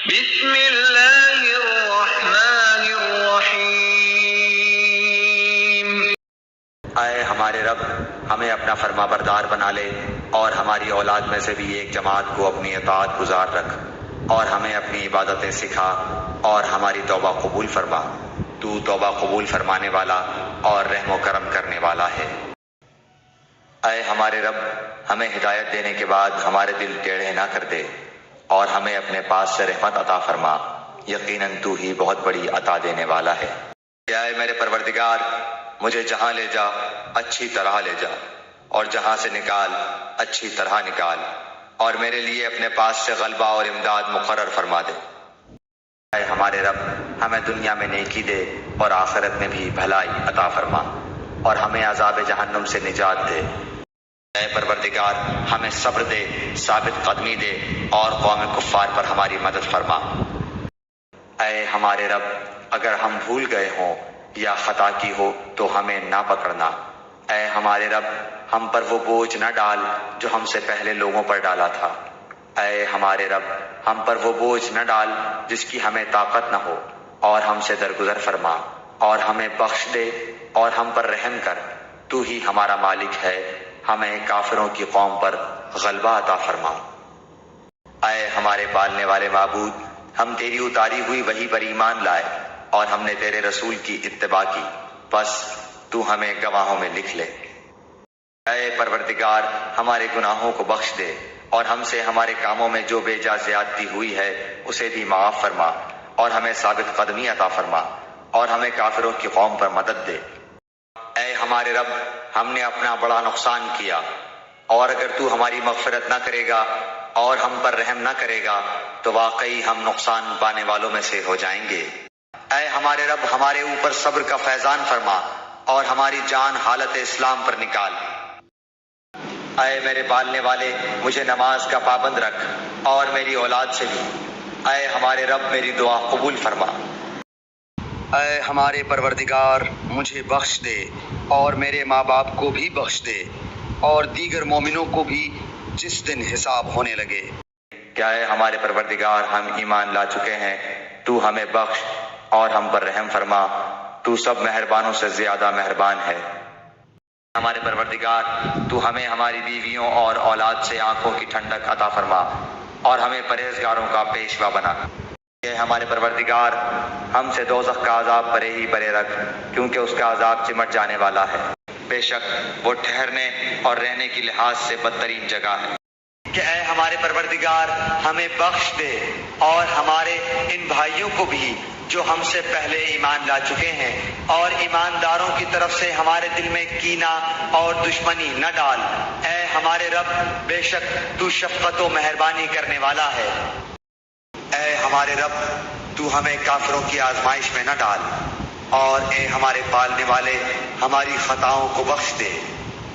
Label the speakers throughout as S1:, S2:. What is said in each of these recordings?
S1: بسم اللہ الرحمن الرحیم۔
S2: اے ہمارے رب، ہمیں اپنا فرما بردار بنا لے اور ہماری اولاد میں سے بھی ایک جماعت کو اپنی اطاعت گزار رکھ، اور ہمیں اپنی عبادتیں سکھا اور ہماری توبہ قبول فرما۔ تو توبہ قبول فرمانے والا اور رحم و کرم کرنے والا ہے۔ اے ہمارے رب، ہمیں ہدایت دینے کے بعد ہمارے دل ٹیڑھے نہ کر دے، اور ہمیں اپنے پاس سے رحمت عطا فرما، یقیناً تو ہی بہت بڑی عطا دینے والا ہے۔ اے میرے پروردگار، مجھے جہاں لے جا اچھی طرح لے جا، اور جہاں سے نکال اچھی طرح نکال، اور میرے لیے اپنے پاس سے غلبہ اور امداد مقرر فرما دے۔ اے ہمارے رب، ہمیں دنیا میں نیکی دے اور آخرت میں بھی بھلائی عطا فرما، اور ہمیں عذاب جہنم سے نجات دے۔ اے پروردگار، ہمیں صبر دے، ثابت قدمی دے، اور قوم کفار پر ہماری مدد فرما۔ اے ہمارے رب، اگر ہم بھول گئے ہوں یا خطا کی ہو تو ہمیں نہ پکڑنا۔ اے ہمارے رب، ہم پر وہ بوجھ نہ ڈال جو ہم سے پہلے لوگوں پر ڈالا تھا۔ اے ہمارے رب، ہم پر وہ بوجھ نہ ڈال جس کی ہمیں طاقت نہ ہو، اور ہم سے درگزر فرما، اور ہمیں بخش دے اور ہم پر رحم کر۔ تو ہی ہمارا مالک ہے، ہمیں کافروں کی قوم پر غلبہ عطا فرما۔ اے ہمارے پالنے والے معبود، ہم تیری اتاری ہوئی وحی پر ایمان لائے اور ہم نے تیرے رسول کی اتباع کی، بس تو ہمیں گواہوں میں لکھ لے۔ اے پروردگار، ہمارے گناہوں کو بخش دے، اور ہم سے ہمارے کاموں میں جو بے جا زیادتی ہوئی ہے اسے بھی معاف فرما، اور ہمیں ثابت قدمی عطا فرما، اور ہمیں کافروں کی قوم پر مدد دے۔ اے ہمارے رب، ہم نے اپنا بڑا نقصان کیا، اور اگر تو ہماری مغفرت نہ کرے گا اور ہم پر رحم نہ کرے گا تو واقعی ہم نقصان پانے والوں میں سے ہو جائیں گے۔ اے ہمارے رب، ہمارے اوپر صبر کا فیضان فرما، اور ہماری جان حالت اسلام پر نکال۔ اے میرے پالنے والے، مجھے نماز کا پابند رکھ، اور میری اولاد سے بھی۔ اے ہمارے رب، میری دعا قبول فرما۔ اے ہمارے پروردگار، مجھے بخش دے اور میرے ماں باپ کو بھی بخش دے، اور دیگر مومنوں کو بھی جس دن حساب ہونے لگے۔ کیا اے ہمارے پروردگار، ہم ایمان لا چکے ہیں، تو ہمیں بخش اور ہم پر رحم فرما، تو سب مہربانوں سے زیادہ مہربان ہے۔ ہمارے پروردگار، تو ہمیں ہماری بیویوں اور اولاد سے آنکھوں کی ٹھنڈک عطا فرما، اور ہمیں پرہیزگاروں کا پیشوا بنا۔ اے ہمارے پروردگار، ہم سے دوزخ کا عذاب پرے ہی پرے رکھ، کیونکہ اس کا عذاب چمٹ جانے والا ہے، بے شک وہ ٹھہرنے اور رہنے کی لحاظ سے بدترین جگہ ہے۔ کہ اے ہمارے پروردگار، ہمیں بخش دے اور ہمارے ان بھائیوں کو بھی جو ہم سے پہلے ایمان لا چکے ہیں، اور ایمانداروں کی طرف سے ہمارے دل میں کینہ اور دشمنی نہ ڈال۔ اے ہمارے رب، بے شک تو شفقت و مہربانی کرنے والا ہے۔ اے ہمارے رب، تو ہمیں کافروں کی آزمائش میں نہ ڈال، اور اے ہمارے پالنے والے، ہماری خطاؤں کو بخش دے،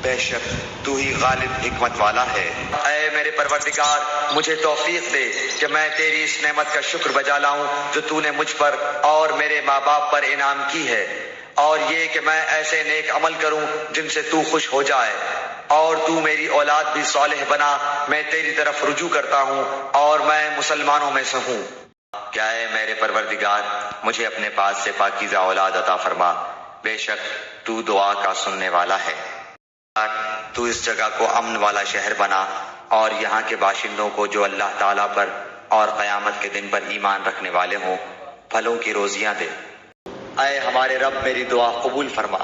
S2: بے شک تو ہی غالب حکمت والا ہے۔ اے میرے پروردگار، مجھے توفیق دے کہ میں تیری اس نعمت کا شکر بجا لاؤں جو تو نے مجھ پر اور میرے ماں باپ پر انعام کی ہے، اور یہ کہ میں ایسے نیک عمل کروں جن سے تو خوش ہو جائے، اور تو میری اولاد بھی صالح بنا۔ میں تیری طرف رجوع کرتا ہوں اور میں مسلمانوں میں سے ہوں۔ کیا اے میرے پروردگار، مجھے اپنے پاس سے پاکیزہ اولاد عطا فرما، بے شک تو دعا کا سننے والا ہے۔ تو اس جگہ کو امن والا شہر بنا، اور یہاں کے باشندوں کو جو اللہ تعالیٰ پر اور قیامت کے دن پر ایمان رکھنے والے ہوں پھلوں کی روزیاں دے۔ اے ہمارے رب، میری دعا قبول فرما۔